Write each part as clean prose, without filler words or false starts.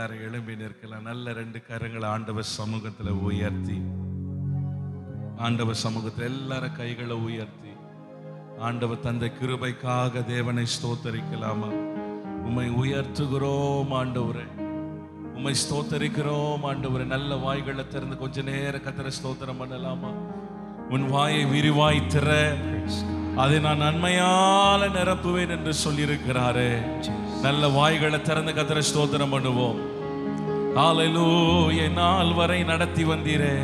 எல்லாரும் எழும்பி நிற்கலாம். நல்ல 2 கரங்களை ஆண்டவர் சமூகத்துல உயர்த்தி, ஆண்டவர் சமூகத்தில் எல்லாரும் கைகளை உயர்த்தி ஆண்டவர் தந்த கிருபைக்காக தேவனை ஸ்தோத்தரிக்கலாமா? உம்மை உயர்த்துகிறோம் ஆண்டவரே, உம்மை ஸ்தோத்தரிக்கிறோம் ஆண்டவரே. நல்ல வாய்களை திறந்து கொஞ்ச நேரம் கர்த்தரை ஸ்தோத்திரம் பண்ணலாமா? உன் வாயை விரிவாய் திற, அதை நான் நன்மையால நிரப்புவேன் என்று சொல்லியிருக்கிறாரே. நல்ல வாய்களை திறந்து கர்த்தரை ஸ்தோத்திரம் பண்ணுவோம். ஹல்லேலூயா. நாள் வரை நடத்தி வந்தீரே,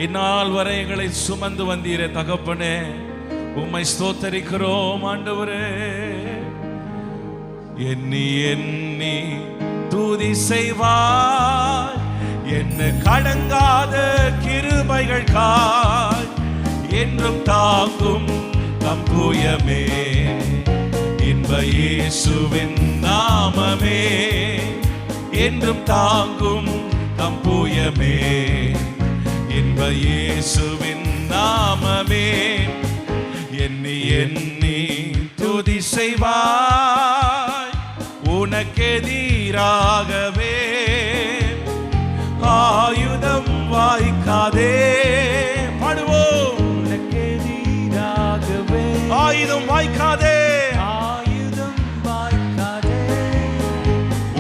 இந்நாள் வரை எங்களை சுமந்து வந்தீரே தகப்பனே, உம்மை ஸ்தோத்தரிக்கிறோம் ஆண்டவரே. எண்ணி எண்ணி துதி செய்வாய், என்ன கடங்காத கிருபைகள் காய் என்றும் தாங்கும் தம்புயமே, இன்ப இயேசுவின் நாமமே என்றும் தாங்கும் தம்புயமே, இன்ப இயேசுவின் நாமமே. எண்ணி எண்ணி துதி செய்வாய், உனக்கெதிராகவே ஆயுதம் வாய்க்காதே. பாடுவோம். உனக்கெதிராகவே ஆயுதம் வாய்க்காதே, ஆயுதம் வாய்க்காதே.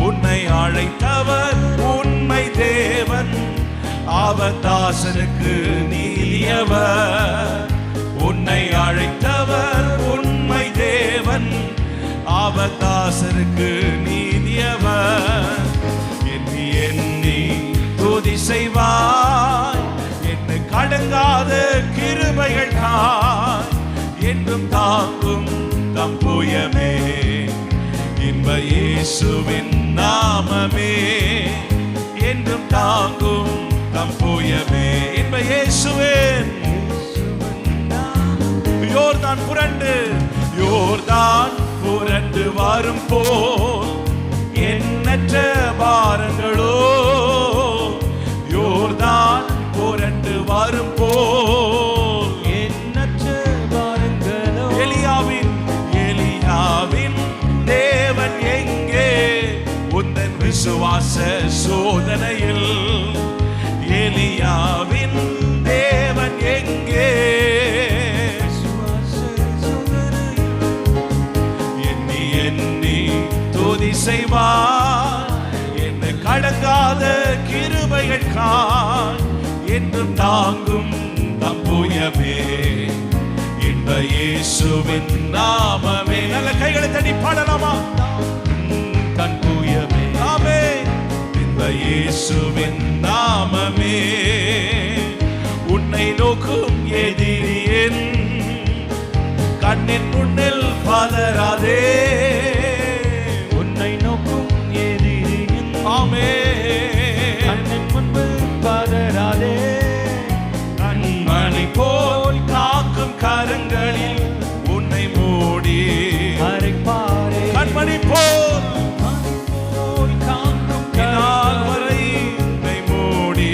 உன்னை அழைத்தவர் உண்மை தேவன், அவர் தாசனுக்கு நீதியவர். உன்னை அழைத்தவர் உண்மை தேவன், அவர் தாசனுக்கு நீதியவர். எண்ணி எண்ணி துதி செய்வாய், என்ன கடங்காத கிருபைகள் காய் என்றும் தாங்கும் தம்புயமே, இன்ப இயேசுவின் நாமமே என்றும் தாங்கும் தம்புயமே. இன்ப இயேசுவின் யோர்தான் புரண்டு, யோர்தான் புரண்டு வரும் போல் எண்ணற்ற பாரங்களோ, யோர்தான் புரண்டு வரும் போல் எண்ணற்ற பாரங்களோ. எலியாவின் தேவன் எங்கே உந்தன் விசுவாச சோதனையில்? எலியாவின் தேவன் எங்கே? எண்ணி எண்ணி துதி செய்வார், என்ன கடங்காத கிருபைகள் காய் என்றும் தாங்கும் தம்புயமே, இன்ப இயேசுவின் நாமமே. நல்ல கைகளை தட்டி பாடலாமா? தம்புயமே நாமே, இன்ப இயேசுவின் நாமமே. உன்னை நோக்கும் எதிரியின் கண்ணின் முன்னில் பதறாதே, உன்னை நோக்கும் எதிரியின் ஆமே கண்ணின் முன்பில் பதறாதே. கண்மணி போல் காக்கும் கரங்களில் உன்னை மூடி அரைப்பாரே. கண்மணி போல் காக்கும் நாள் வரை உன்னை மூடி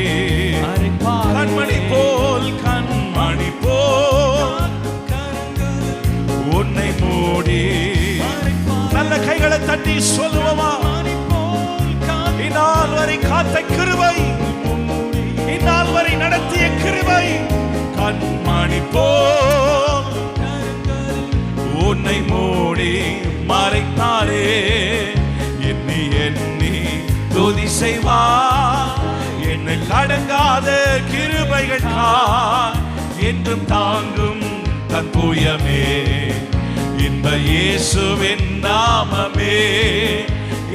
அரைப்பாரே. கண்மணி போல், கண்மணி போல் உன்னை மூடி. நல்ல கைகளை தட்டி சொல்லுவோமா? இந்நாள் வரை காத்த கிருபை, இந்நாள் வரை நடத்திய கிருபை, கண்மணி போல் உன்னை மூடி மறைத்தாரே. எண்ணி எண்ணி துதி செய்வார், என்னை கடங்காத கிருபைகள் காய் என்றும் தாங்கும் தம்புயமே, இன்ப இயேசுவின் நாமமே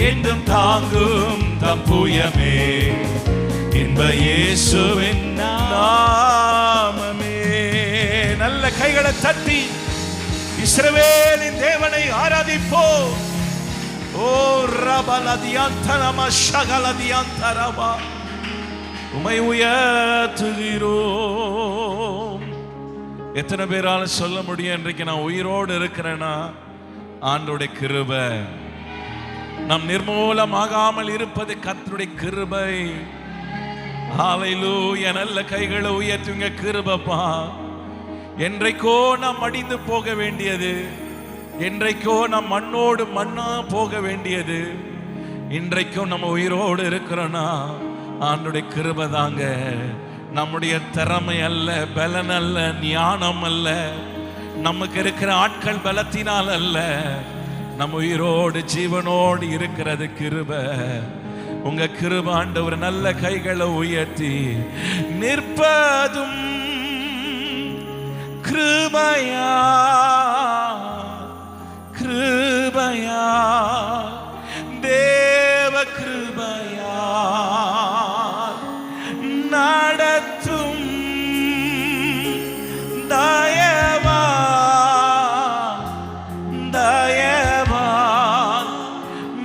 என்றும் தாங்கும் தம்புயமே, இன்ப இயேசுவின் நாமமே. நல்ல கைகளை தட்டி இஸ்ரவேலின் தேவனை ஆராதிப்போம். ஓ ரபலதியந்தரமா ஷகலதியந்தரமா, உம்மை உயர்த்துகிறோம். எத்தனை பேரால சொல்ல முடியும் இன்றைக்கு நான் உயிரோடு இருக்கிறேன்னா ஆண்டவருடைய கிருபை. நாம் நிர்மூலமாகாமல் இருப்பது கர்த்தருடைய கிருபை. ஹல்லேலூயா. நல்ல கைகளை உயர்த்துங்க. கிருபைப்பா. என்றைக்கோ நாம் மடிந்து போக வேண்டியது, என்றைக்கோ நாம் மண்ணோடு மண்ணா போக வேண்டியது, இன்றைக்கும் நம்ம உயிரோடு இருக்கிறோன்னா ஆண்டுடைய கிருபை தாங்க. நம்முடைய திறமை அல்ல, பலன் அல்ல, ஞானம் அல்ல, நமக்கு இருக்கிற ஆட்கள் பலத்தினால் அல்ல, நம்ம உயிரோடு ஜீவனோடு இருக்கிறது கிருபை. உங்க கிருபை ஆண்டவர் நல்ல கைகளை உயர்த்தி நிற்பதும் கிருபையா கிருபையா தேவ கிருபையா நடத்தும் தயவா தயவா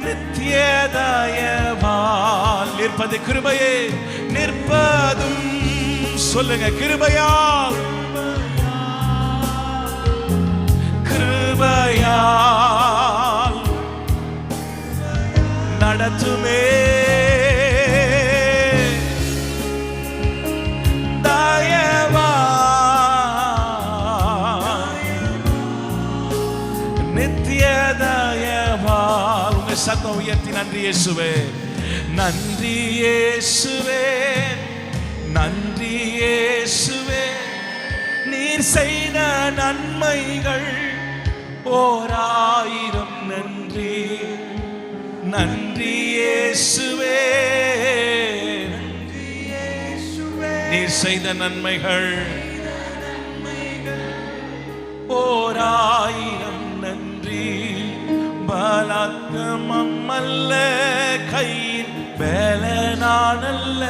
நித்திய தயவா நிற்பது கிருபையே நிற்பதும் சொல்லுங்க கிருபையா கிருபையால் நடத்துமே தயவா நித்திய தயவால். உங்க சத்தம் உயர்த்தி நன்றி இயேசுவே, நன்றி இயேசுவே, நன்றி இயேசுவே, நீர் செய்த நன்மைகள் ஓராயிரம் நன்றி. நன்றி இயேசுவே, நீர் செய்த நன்மைகள் ஓராயிரம் நன்றி. பலத்தமம் அல்ல, கையின் பலனானல்ல,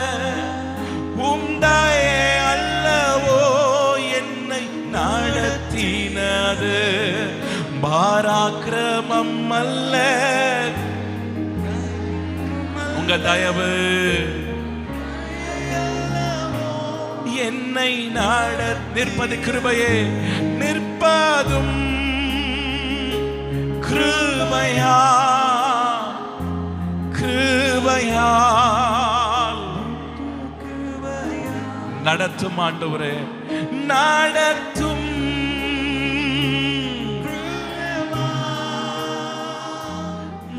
உம்தாய அல்லவோ என்னை நடத்தினது. பாராக்கிரமம் அல்ல, உங்க தயவு என்னை நாட நிற்பது கிருபையே நிற்பதும் கிருபையா கிருபையால் நடத்தும் ஆண்டவரே நடத்தும்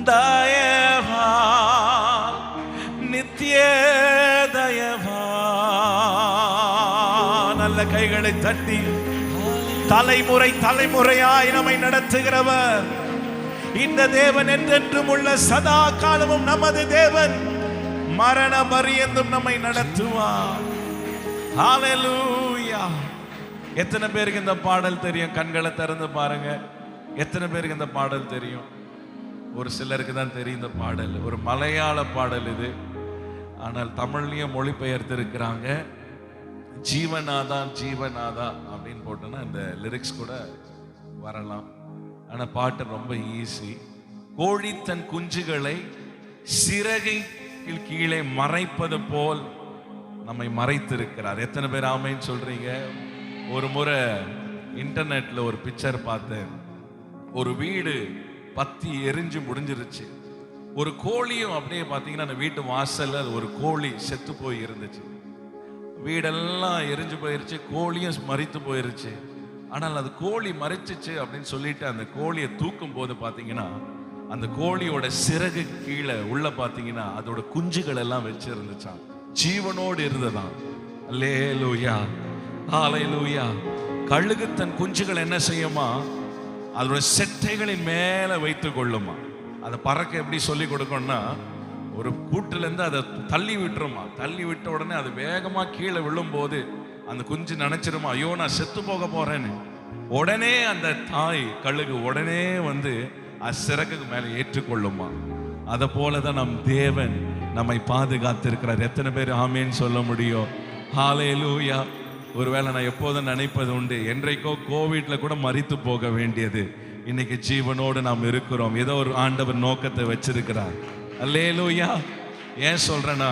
தயவா நித்திய தயவா. நல்ல கைகளை தட்டி தலைமுறை தலைமுறையாய் நம்மை நடத்துகிறவர் இந்த தேவன் என்றென்றும் உள்ள சதா காலமும் நமது தேவன். மரண பரியந்தும் நம்மை நடத்துவார். ஹல்லேலூயா. எத்தனை பேருக்கு இந்த பாடல் தெரியும்? கண்களை திறந்து பாருங்க. எத்தனை பேருக்கு இந்த பாடல் தெரியும்? ஒரு சிலருக்கு தான் தெரியும் இந்த பாடல். ஒரு மலையாள பாடல் இது, ஆனால் தமிழ்லையும் மொழிபெயர்த்து இருக்கிறாங்க. ஜீவனாதா ஜீவனாதா அப்படின்னு போட்டோன்னா இந்த லிரிக்ஸ் கூட வரலாம். ஆனால் பாட்டு ரொம்ப ஈஸி. கோழி தன் குஞ்சுகளை சிறகை கீழே மறைப்பது போல் நம்மை மறைத்திருக்கிறார். எத்தனை பேர் ஆமைன்னு சொல்றீங்க? ஒரு முறை இன்டர்நெட்ல ஒரு பிக்சர் பார்த்தேன். ஒரு வீடு பத்தி எரிஞ்சு முடிஞ்சிருச்சு. ஒரு கோழியும் அப்படியே பார்த்தீங்கன்னா அந்த வீட்டு வாசல்ல ஒரு கோழி செத்து போய் இருந்துச்சு. வீடெல்லாம் எரிஞ்சு போயிருச்சு, கோழியும் மரித்து போயிருச்சு. ஆனால் அது கோழி மறைச்சிச்சு அப்படின்னு சொல்லிட்டு அந்த கோழியை தூக்கும் போது பார்த்தீங்கன்னா அந்த கோழியோட சிறகு கீழே உள்ள பார்த்தீங்கன்னா அதோட குஞ்சுகள் எல்லாம் வச்சு இருந்துச்சான், ஜீவனோடு இருந்ததான். அல்லேலூயா ஹல்லேலூயா. கழுகு தன் குஞ்சுகள் என்ன செய்யுமா? அதோட செட்டைகளின் மேல வைத்துக் கொள்ளுமா. அதை பறக்க எப்படி சொல்லி கொடுக்கணும்னா, ஒரு கூட்டுல இருந்து அதை தள்ளி விட்டுருமா. தள்ளி விட்ட உடனே அது வேகமா கீழே விழும் போது அந்த குஞ்சு நினைச்சிருமா, ஐயோ நான் செத்து போக போறேன்னு. உடனே அந்த தாய் கழுகு உடனே வந்து சிறகுக்கு மேல ஏற்றுக்கொள்ளுமா. அதை போலதான் நம் தேவன் நம்மை பாதுகாத்திருக்கிறார். எத்தனை பேர் ஆமேன்னு சொல்ல முடியும்? ஹல்லேலூயா. ஒருவேளை நான் எப்போதும் நினைப்பது உண்டு, என்றைக்கோ கோவிட்ல கூட மரித்து போக வேண்டியது, இன்னைக்கு ஜீவனோடு நாம் இருக்கிறோம். ஏதோ ஒரு ஆண்டவர் நோக்கத்தை வச்சிருக்கிறார். அல்லேலூயா. ஏன் சொல்றேன்னா,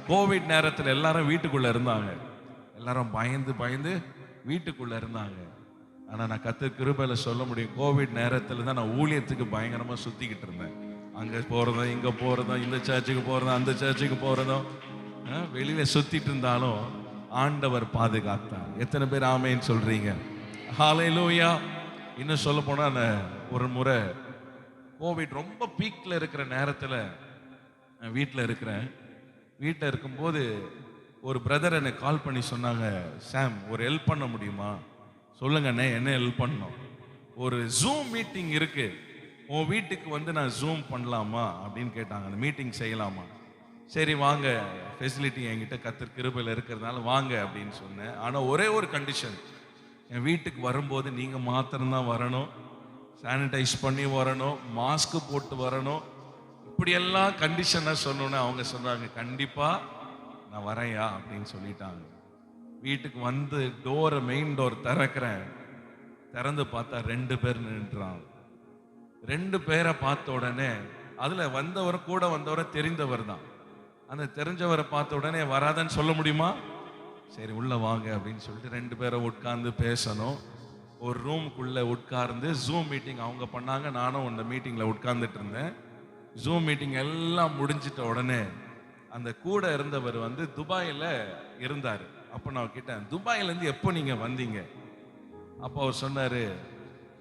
கோவிட் நேரத்தில் எல்லாரும் வீட்டுக்குள்ள இருந்தாங்க. எல்லாரும் பயந்து பயந்து வீட்டுக்குள்ள இருந்தாங்க. ஆனா நான் கர்த்தர் கிருபையில சொல்ல முடியும், கோவிட் நேரத்தில் தான் நான் ஊழியத்துக்கு பயங்கரமா சுத்திக்கிட்டு இருந்தேன். அங்க போறதும் இங்க போறதும், இந்த சர்ச்சுக்கு போறதும் அந்த சர்ச்சுக்கு போறதும், வெளியில சுத்திட்டு இருந்தாலும் ஆண்டவர் பாதுகாத்தார். எத்தனை பேர் ஆமேன்னு சொல்றீங்க? ஹல்லேலூயா. இன்னும் சொல்ல போனா ஒரு முறை கோவிட் ரொம்ப பீக்ல இருக்கிற நேரத்துல நான் வீட்டில் இருக்கிறேன். வீட்டில் இருக்கும்போது ஒரு பிரதர் எனக்கு கால் பண்ணி சொன்னாங்க, சாம் ஒரு ஹெல்ப் பண்ண முடியுமா? சொல்லுங்கண்ணே, என்ன ஹெல்ப் பண்ணணும்? ஒரு ஜூம் மீட்டிங் இருக்கு, உன் வீட்டுக்கு வந்து நான் ஜூம் பண்ணலாமா அப்படின்னு கேட்டாங்க. அந்த மீட்டிங் செய்யலாமா? சரி வாங்க, ஃபெசிலிட்டி என்கிட்ட கர்த்தர் கிருபையில் இருக்கிறதுனால வாங்க அப்படின்னு சொன்னேன். ஆனால் ஒரே ஒரு கண்டிஷன், என் வீட்டுக்கு வரும்போது நீங்கள் மாத்திரம்தான் வரணும், சானிடைஸ் பண்ணி வரணும், மாஸ்க் போட்டு வரணும். இப்படியெல்லாம் கண்டிஷனாக சொன்னோன்னே அவங்க சொன்னாங்க, கண்டிப்பாக நான் வரையா அப்படின்னு சொல்லிட்டாங்க. வீட்டுக்கு வந்து டோரை, மெயின் டோர் திறக்கிறேன். திறந்து பார்த்தா 2 பேர் நின்றுறாங்க. 2 பேரை பார்த்த உடனே, அதில் வந்தவர் கூட வந்தவரை தெரிந்தவர் தான். அந்த தெரிஞ்சவரை பார்த்த உடனே வராதன்னு சொல்ல முடியுமா? சரி உள்ள வாங்க அப்படின்னு சொல்லிட்டு 2 பேரை உட்கார்ந்து பேசணும். ஒரு ரூமுக்குள்ள உட்கார்ந்து ஜூம் மீட்டிங் அவங்க பண்ணாங்க. நானும் அந்த மீட்டிங்ல உட்கார்ந்துட்டு இருந்தேன். ஜூம் மீட்டிங் எல்லாம் முடிஞ்சிட்ட உடனே அந்த கூட இருந்தவர் வந்து துபாயில இருந்தார். அப்போ நான் கேட்டேன், துபாயில இருந்து எப்போ நீங்க வந்தீங்க? அப்போ அவர் சொன்னாரு,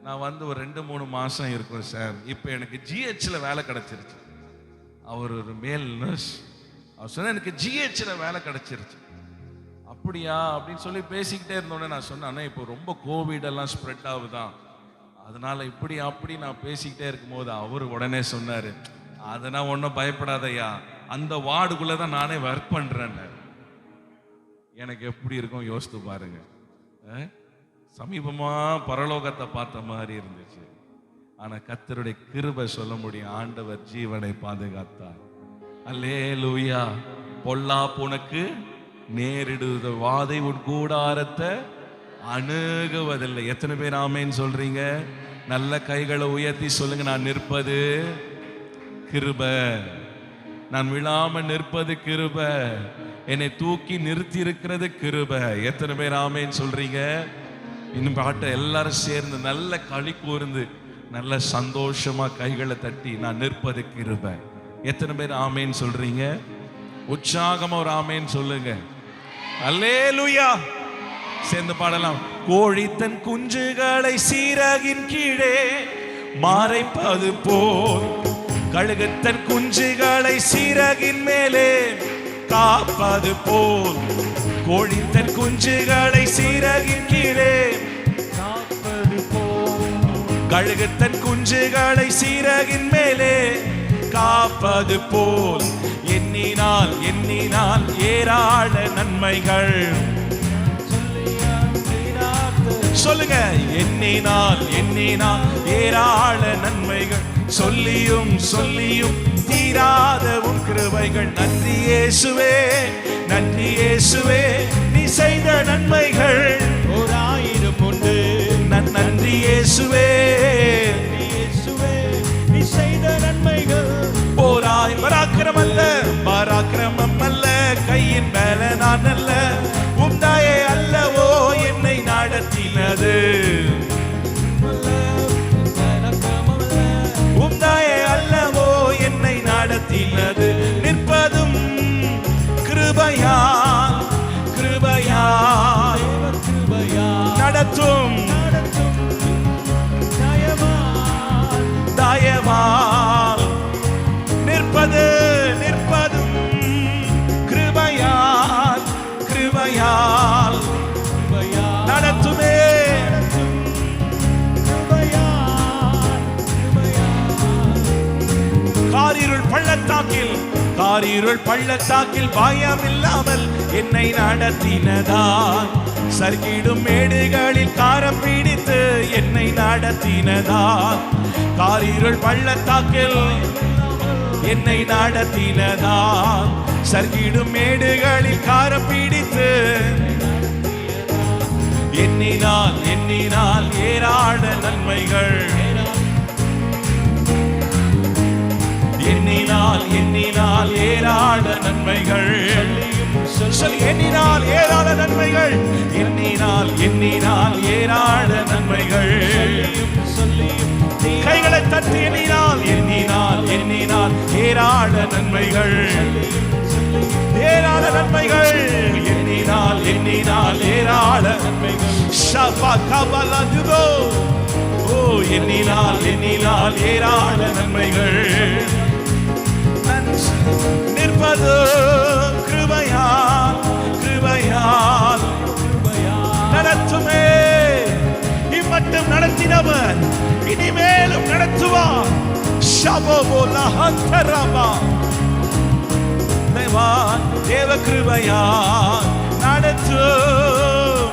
நான் வந்து ஒரு 2-3 மாசம் இருக்கும் சார், இப்போ எனக்கு ஜிஹெச்ல வேலை கிடைச்சிருச்சு. அவர் ஒரு மேல் நர்ஸ். அவர் சொன்ன, எனக்கு ஜிஹெச்ல வேலை கிடைச்சிருச்சு. அப்படியா அப்படின்னு சொல்லி பேசிக்கிட்டே இருந்தோடனே நான் சொன்னேன், இப்போ ரொம்ப கோவிட் எல்லாம் ஸ்ப்ரெட் ஆகுதான், அதனால இப்படி அப்படி நான் பேசிக்கிட்டே இருக்கும்போது அவர் உடனே சொன்னாரு, அதெல்லாம் ஒன்றும் பயப்படாதயா, அந்த வார்டுக்குள்ளதான் நானே ஒர்க் பண்றேன்னு. எனக்கு எப்படி இருக்கும் யோசித்து பாருங்க. சமீபமா பரலோகத்தை பார்த்த மாதிரி இருந்துச்சு. ஆனா கர்த்தருடைய கிருபை சொல்ல முடியும், ஆண்டவர் ஜீவனை பாதுகாத்தார். அல்லேலூயா. பொல்லாப்பு உனக்கு நேரிடுவது, வாதை உன் கூடாரத்தை அணுகுவதில்லை. எத்தனை பேர் ஆமேன்னு சொல்றீங்க? நல்ல கைகளை உயர்த்தி சொல்லுங்க, நான் நிற்பது கிருபை, நான் விழாம நிற்பது கிருபை, என்னை தூக்கி நிறுத்தி இருக்கிறது கிருபை. எத்தனை பேர் ஆமேன்னு சொல்றீங்க? இன்னும் பாட்ட எல்லாரும் சேர்ந்து நல்ல களி கூர்ந்து நல்ல சந்தோஷமா கைகளை தட்டி, நான் நிற்பது கிருபை. எத்தனை பேர் ஆமேன்னு சொல்றீங்க? உற்சாகமா ஒரு ஆமேன்னு சொல்லுங்க. அல்லேலூயா. சேர்ந்து பாடலாம். கோழி தன் குஞ்சுகளை சீரகின் கீழே மறைப்பது போல், கழுகு தன் குஞ்சுகளை சீரகின் மேலே காப்பது போல், கோழி தன் குஞ்சுகளை சீரகின் கீழே காப்பது போல், கழுகு தன் குஞ்சுகளை சீரகின் மேலே காப்பது போல், எண்ணினால் எண்ணினால் ஏராள நன்மைகள். சொல்லுங்க, எண்ணினால் எண்ணினால் ஏராள நன்மைகள், சொல்லியும் சொல்லியும் தீராத உன் கிருபைகள். நன்றி இயேசுவே, நன்றி இயேசுவே, நீ செய்த நன்மைகள் 1000 உண்டு. நன்றி இயேசுவே, நீ செய்த நன்மைகள் 1000. பராக்கிரமம் அல்ல, பராக்கிரமம் அல்ல, கையின் மேல நான் அல்ல, உந்தாயே அல்லவோ என்னை நடத்தினது, உந்தாயே அல்லவோ என்னை நடத்தினது. நிற்பதும் கிருபையால், கிருபையால் நடத்தும் தயவால், நிற்பது நிற்பதும் கிருபையால், கிருபையால் நடத்துமே. காரிருள் பள்ளத்தாக்கில், காரிருள் பள்ளத்தாக்கில் பயம் இல்லாமல் என்னை நடத்தினதால், சறுக்கிடும் மேடுகளில் காரம் பிடித்து என்னை நடத்தினதால், காரிருள் பள்ளத்தாக்கில் என்னை நடத்தினதால், சறுக்கிடும் மேடுகளில் காரம் பிடித்து எண்ணினால் எண்ணினால் ஏராள நன்மைகள், எண்ணினால் எண்ணினால் ஏராள நன்மைகள், எண்ணினால் ஏராள நன்மைகள், எண்ணினால் எண்ணினால் ஏராள நன்மைகள். கைகளை தட்டி எண்ணினால் எண்ணினால் எண்ணினால் ஏராள நன்மைகள், ஏராள நன்மைகள், எண்ணினால் எண்ணினால் ஏராள நன்மைகள். ஷபா கபலா துதோ, ஓ எண்ணினால் எண்ணினால் ஏராள நன்மைகள். நிற்பது கிருபையால் கிருபையால் நடத்துமே. இம்மட்டும் நடத்தினவர் இனிமேலும் நடத்துவார். தேவ கிருபையால் நடத்தும்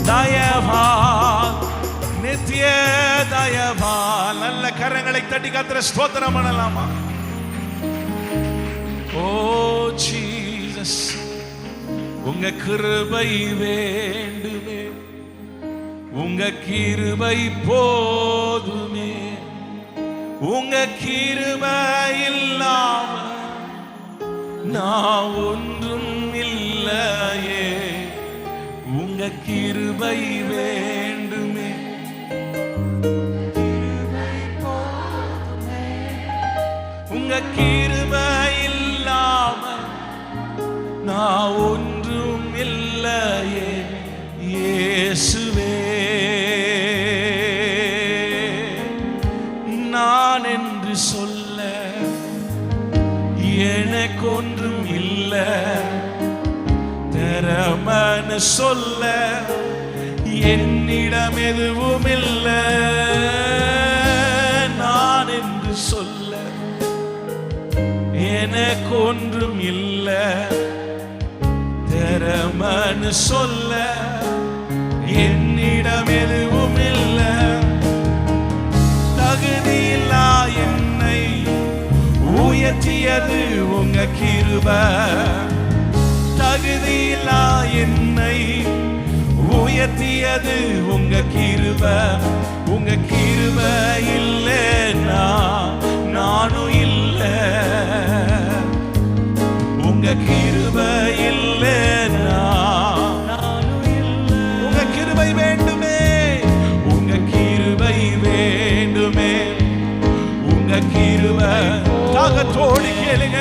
தயவால் நித்திய தயவால். நல்ல கரங்களை தட்டி கர்த்தரை ஸ்தோத்திரம் பண்ணலாமா? ஓ ஜீசஸ், உங்க கிருபை வேண்டுமே, உங்க கிருபை போதுமே, உங்க கிருபை இல்லாம நான் ஒன்றும் இல்லையே. உங்க கிருபை வேண்டுமே, உங்க கிருபை இல்லாம நான் ஒன்றும் இல்லையே. இயேசுவே, நான் என்று சொல்ல எனக்கு ஒன்றும் இல்லை, திறமன்னு சொல்ல என்னிடம் எதுவும் இல்லை. நான் என்று சொல்ல எனக்கு ஒன்றும் இல்லை, திறமன்னு சொல்ல என்னிடம் எதுவும் இல்லை. தகுதியில்லா என்னை உயர்த்தியது உங்க கிருபை, தகுதியில்லா என்னை உயர்த்தியது உங்க கிருபை. உங்க கிருபை இல்லைன்னா நானும் இல்லை, உங்க கிருபை இல்லைன்னா நானும் இல்லை. உங்க கிருபை வேண்டுமே, உங்க கிருபை வேண்டுமே, உங்க கிருபை. தாகத்தோடு கேளுங்க,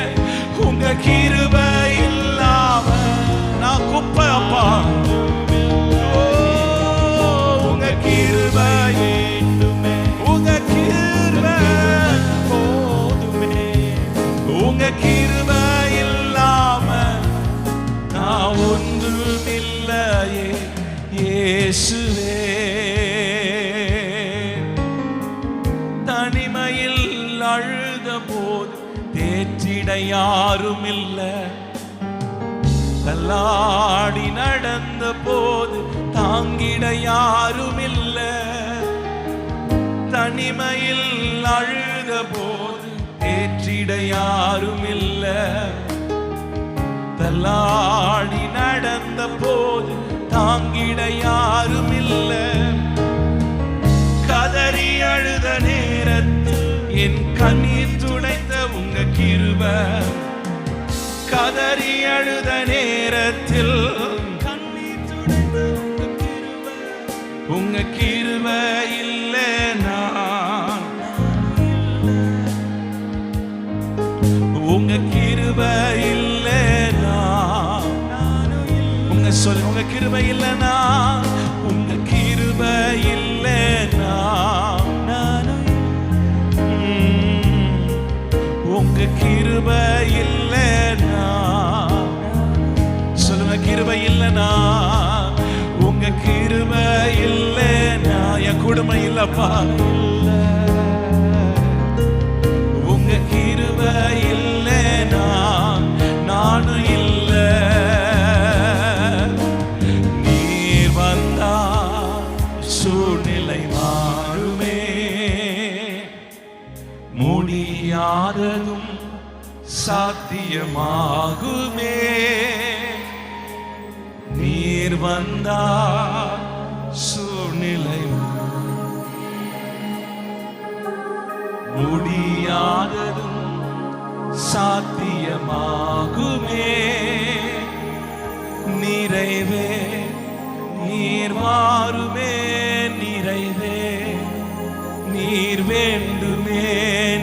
உங்க கிருபை இல்லாம நான் குப்பை அப்பா. உங்க கிருபை வேண்டுமே, உங்க கிருபை போதுமே, உங்க கிருபை இல்லாம நான் ஒன்றும் இல்லையே. இயேசுவே, தனிமையில் அழுத போது தேற்றிட யாரும் இல்லை, தள்ளாடி நடந்த போது தாங்கிட யாரும் இல்லை. தனிமையில் அழுத போது தேற்றிட யாரும் இல்லை, தள்ளாடி நடந்த போது தாங்கிட யாரும் இல்லை. கதறி அழுத நேரத்தில் என் கண்ணீர் துடைத்த உங்க கிருபை, கதறி அழுத நேரத்தில் கண்ணீர் துடைத்த உங்க கிருபை. உங்க கிருபை இல்லைனா, உங்க கிருபை இல்லைனா, உங்க சொல்லு, உங்க கிருபை இல்லைனா, உங்க கிருபை இல்லைனா உங்க கிருபை இல்லைனா. சொல்லுங்க, கிருபை இல்லைனா, உங்க கிருபை இல்லைனா என் குடும்பம் இல்லப்பா. உங்க கிருபை இல்லைனா நானும் இல்லை. நீர் வந்தா சூழ்நிலை மாறுமே, முடியாததும் சாத்தியமாகுமே. நீர் வந்தா சூழ்நிலை முடியாததும் சாத்தியமாகுமே. நிறைவே நீர் மாறுமே, நிறைவே நீர் வேண்டுமே,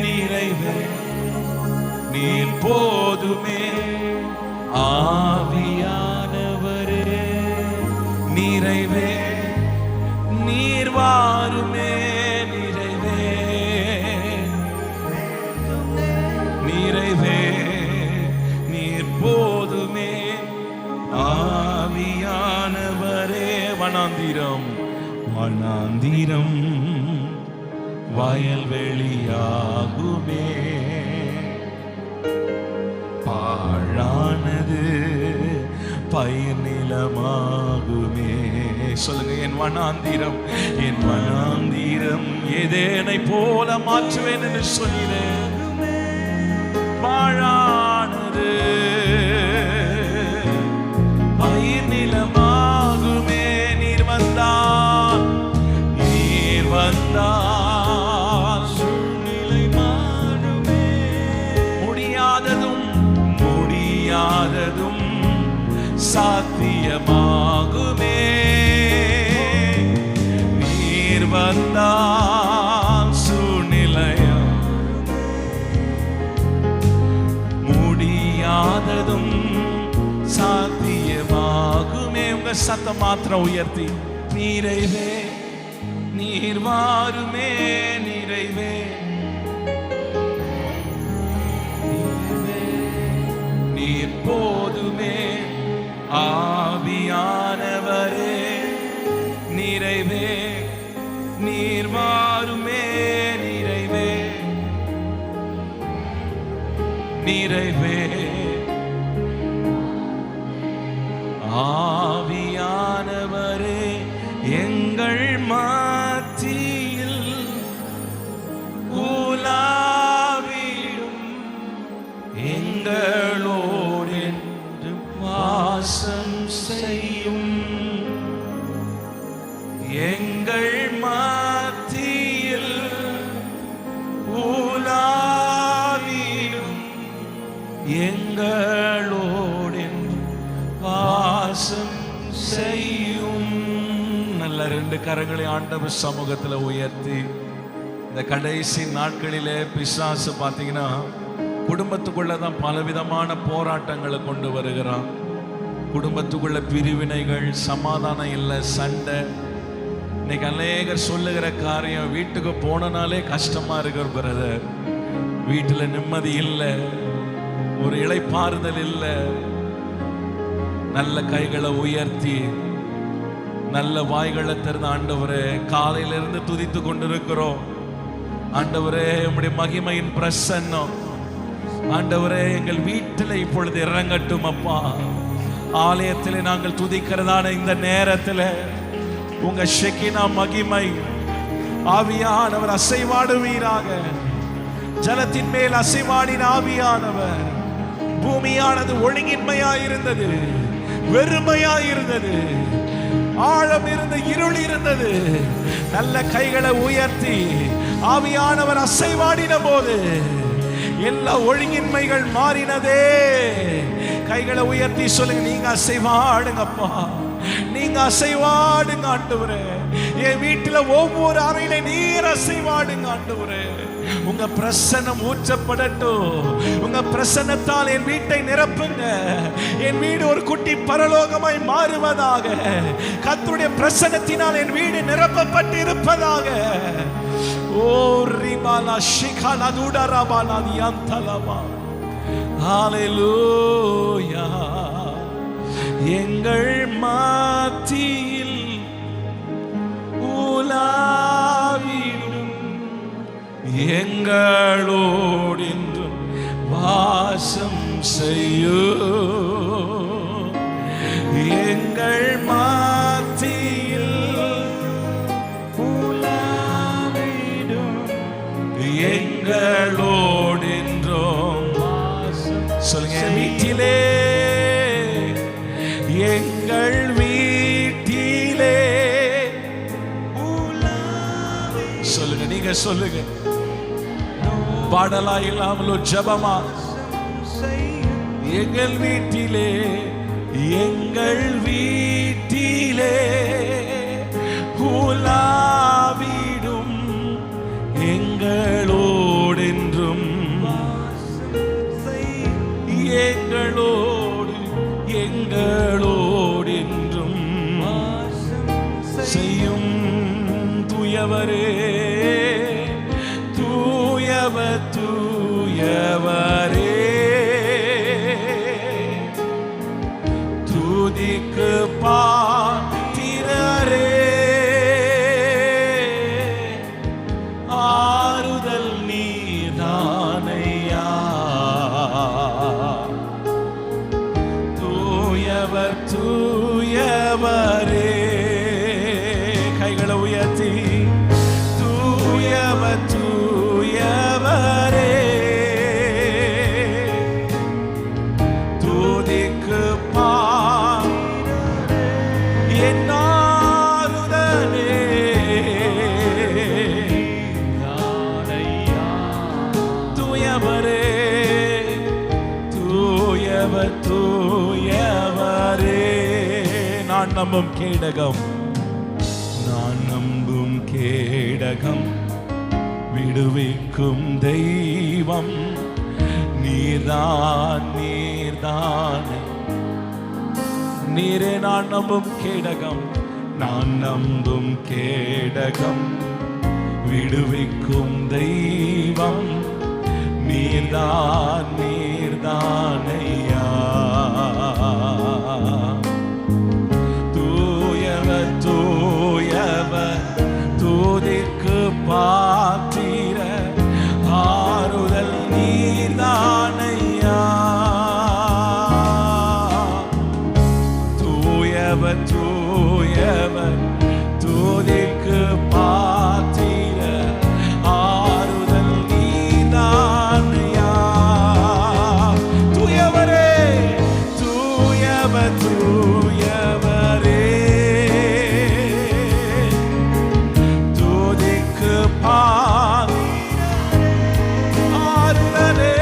நிறைவே நீர் போதுமே. ஆவியானவரே நிறைவே நீர் வாருமே, நிறைவே நீரை வனாந்திரம் வனாந்திரம் வயல்வெளியாகுமே, பாழானது பயிர் நிலமாகுமே. சொல்லுங்க, என் வனாந்திரம் ஏதேனை போல மாற்றுவேன் என்று சொல்கிறேன். பாழானது பயிர் நிலமாகுமே. நீர் வந்தால் சூழ்நிலை மாறுமே. முடியாததும் சாத்தியமாகுமே. நீர் வந்தால் சூழ்நிலையா முடியாததும் சாத்தியமாகுமே. உங்க சத்தம் மாத்திரம் உயர்த்தி, நிறைவே நீர் வாருமே, நிறைவே நீர் போதுமே. ஆவியானவரே நிறைவே நீர் வாருமே, நிறைவே நிறைவே. ஆவியானவரே எங்கள் மத்தியில் உலாவிடும், எங்களோடு என்று வாசம் செய்யும். எங்கள் மத்தியில் உலாவிடும், எங்களோடு என்று வாசம் செய்யும். நல்ல ரெண்டு கரங்களை ஆண்டவர் சமூகத்தில் உயர்த்தி, இந்த கடைசி நாட்களிலே பிசாசு பார்த்தீங்கன்னா குடும்பத்துக்குள்ளதான் பலவிதமான போராட்டங்களை கொண்டு வருகிறான். குடும்பத்துக்குள்ள பிரிவினைகள், சமாதானம் இல்லை, சண்டை. இன்னைக்கு அநேகர் சொல்லுகிற காரியம், வீட்டுக்கு போனனாலே கஷ்டமா இருக்கிற பிரதர், வீட்டில் நிம்மதி இல்லை, ஒரு இளைப்பாறுதல் இல்லை. நல்ல கைகளை உயர்த்தி நல்ல வாய்களை திறந்த ஆண்டவரே, காலையிலிருந்து துதித்து கொண்டிருக்கிறோம். ஆண்டவரே, உம்முடைய மகிமையின் பிரசன்னம் ஆண்டவரே எங்கள் வீட்டில் இப்பொழுது இறங்கட்டும் அப்பா. ஆலயத்தில் நாங்கள் துதிக்கிறதான இந்த நேரத்தில் உங்க ஷெகினா மகிமை ஆவியானவர் அசைவாடுவீராக. ஜலத்தின் மேல் அசைவாடின ஆவியானவர். பூமியானது ஒழுங்கின்மையாயிருந்தது, வெறுமையாயிருந்தது, ஆழம் இருந்த இருள் இருந்தது. நல்ல கைகளை உயர்த்தி ஆவியானவர் அசைவாடின போது எல்லா ஒழுங்கின்மைகள் மாறினதே. கைகளை உயர்த்தி சொல்லுங்க, நீங்க அசைவாடுங்கப்பா, நீங்க அசைவாடுங்க ஆண்டவரே. என் வீட்டுல ஒவ்வொரு அறையில நீர் அசைவாடுங்க ஆண்டவரே. உங்க பிரசன்னம் ஊற்றப்படட்டும். உங்க பிரசன்னத்தால் என் வீட்டை நிரப்புங்க. என் வீடு ஒரு குட்டி பரலோகமாய் மாறுவதாக. கர்த்தருடைய பிரசன்னத்தினால் என் வீடு நிரப்பப்பட்டு இருப்பதாக. ஓ ரிபாலா ஷிகாலா துடராபாலா தியந்தலமா. ஹalleluya. எங்கள் மத்தியில் உலாவிடும், எங்களோடு என்றும் வாசம் செய்யும். எங்கள் மத்தியில் உலாவிடும், எங்களோடு என்றும் வாசம். சொல்லுங்க, வீட்டிலே, எங்கள் வீட்டிலே சொல்லுங்க, நீங்க சொல்லுங்க. பாடலா இல்லாமலோ ஜபமா, எங்கள் வீட்டிலே, எங்கள் வீட்டிலே உலாவிடும், எங்களோடென்றும் எங்களோடு எங்களோடென்றும் செய்யும். தூயவரே, தூயவர் தூயவரே, துதிக்கு பாத்திரரே, தூயவரே, கைகளை உயர்த்தி தூயவர் தூயவரே, துதிக்கு என்னாருதலே, தூயவரே தூயவர் தூயவரே. நான் நம்பும் கேடகம், நான் நம்பும் கேடகம், விடுவிக்கும் தெய்வம் நீர்தான் நீர்தான் நீரே. நான் நம்பும் கேடகம், நான் நம்பும் கேடகம், விடுவிக்கும் தெய்வம் நீர்தான் நீர்தான் ஐயா. தூயவர் தூயவர் துதிக்கு பாத்திர ஆறுதல் நீர்தான் ஐயா. தூயவர் தூயவர் துதிக்கு பாத்திர ஆறுதல் நீர்தான் ஐயா. தூயவரே தூயவர் தூயவரே, துதிக்கு ஆறுதலே,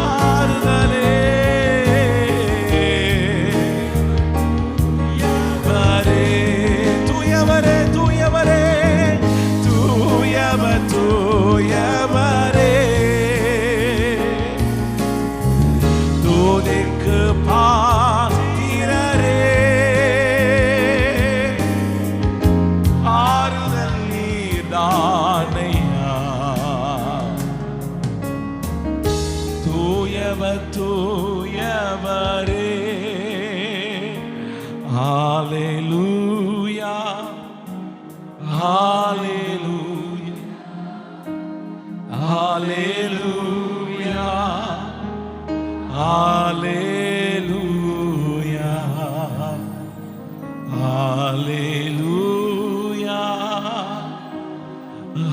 ஆறுதலே. தூயவரே தூயவரே தூயவர் தூயவரே, துதிக்கு பாத்திரரே, ஆறுதல் நீர்தானையா. தூயவர் தூயவரே, ஹல்லேலூயா ஹல்லேலூயா ஹல்லேலூயா ஹல்லேலூயா ஹல்லேலூயா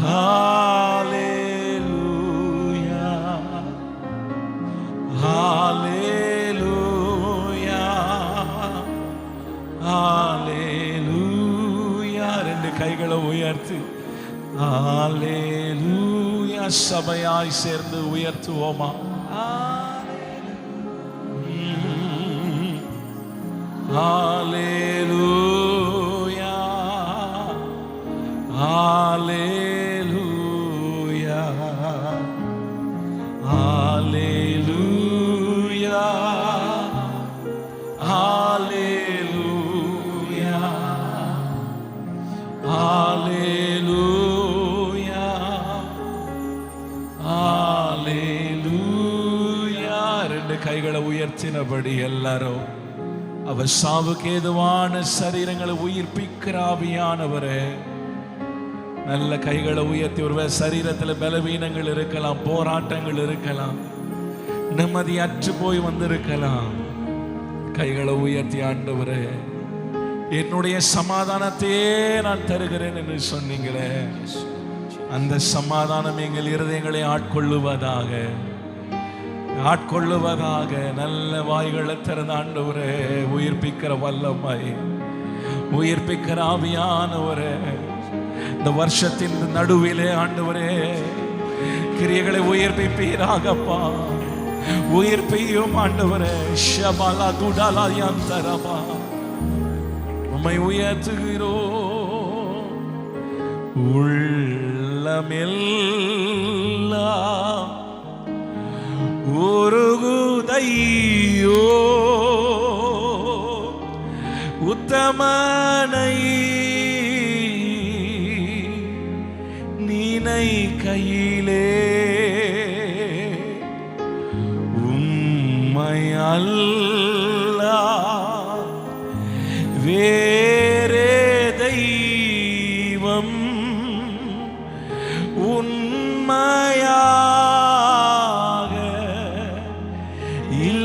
ஹல்லேலூயா ஹல்லேலூயா ஹல்லேலூயா. ரெண்டு கைகளை உயர்த்து ஹல்லேலூயா. சபையாய் சேர்ந்து உயர்த்துவோமா? ஹல்லேலூயா ஹல்லேலூயா ஹல்லேலூயா ஹல்லேலூயா ஹல்லேலூயா ஹல்லேலூயா. ரெண்டு கைகளை உயர்த்தினபடி எல்லாரும் அவர் சாவுக்கு ஏதுவான சரீரங்களை உயிர்ப்பிக்கிற ஆவியானவரே, நல்ல கைகளை உயர்த்தி. ஒருவேளை சரீரத்தில் பலவீனங்கள் இருக்கலாம், போராட்டங்கள் இருக்கலாம், நிம்மதியற்று போய் வந்திருக்கலாம். கைகளை உயர்த்தி, ஆண்டவரே என்னுடைய சமாதானத்தையே நான் தருகிறேன் என்று சொன்னீங்களே, அந்த சமாதானம் எங்கள் இருதயங்களை ஆட்கொள்ளுவதாக ஆட்கொள்ளுவதாக. நல்ல வாய்களை திறந்த ஆண்டவரே, உயிர்ப்பிக்கிற வல்லமை, உயிர்ப்பிக்கிற ஆவியானவரே, இந்த வருஷத்தின் நடுவிலே ஆண்டவரே கிரியைகளை உயிர்ப்பிப்பீராகப்பா. உயிர்ப்பியும் ஆண்டவரே. ஷபாலா துடாலா யந்தரபா, உம்மை உயர்த்துகிறோம். உள்ளமெல்லாம் உருகுதையோ உத்தமனை நீனை கையிலே, உம்மையல்ல வேறே தெய்வம் உண்மையாக இல்லை.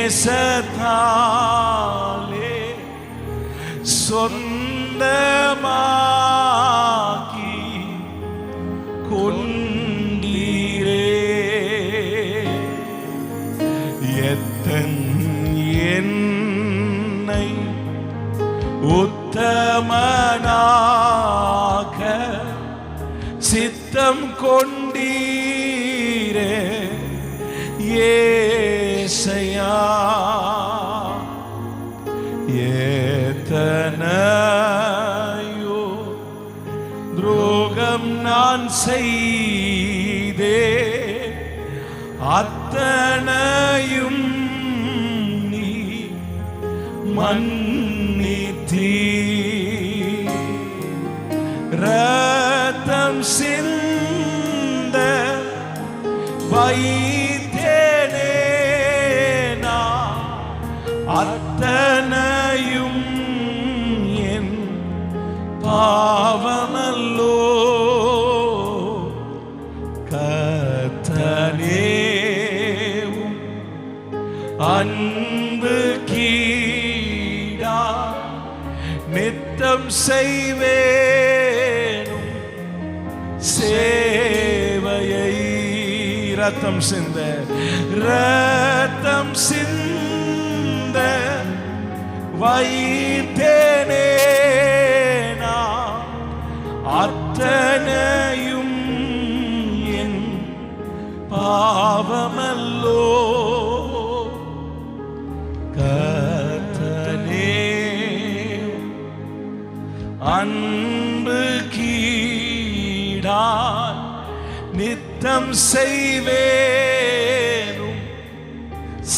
நேசத்தாலே சொந்தமாக்கி கொண்டீரே. என்னை உத்தமனாக சித்தம் கொண்டீரே ஏசையா. ஏத்தனையோ துரோகம் நான் செய்தே, அத்தனையும் நீ மன்னித்தீ. ரத்தம் சிந்த வைத்தேனே நான், அத்தனையும் என் பாவமல்லோ. கர்த்தனேவும் அன்பு கீடா நித்தம் செய்வேனும் சேவையை. ரத்தம் சிந்த வைத்தேனே நான், அத்தனையும் என் பாவமல்லோ. கர்த்தனே அன்பு கீடால் நித்தம் செய்வேனும்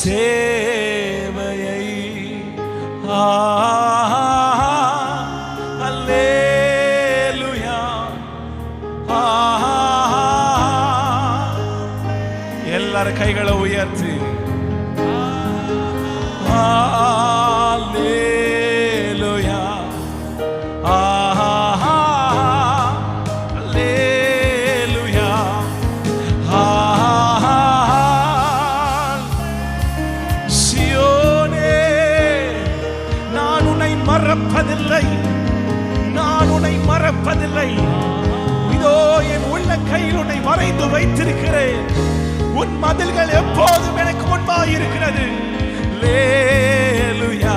சேவையை. அல்லேலூயா, எல்லாரும் கைகளை உயர்த்தி அல்லேலூயா, அல்லேலூயா. சியோனே, நான் உன்னை மறப்பதில்லை, நான் உன்னை மறப்பதில்லை. இதோ என் உள்ள கையில் உன்னை வரைந்து வைத்திருக்கிறேன். உன் மதில்கள் எப்போதும் எனக்கு முன்பாக இருக்கிறது. அல்லேலூயா.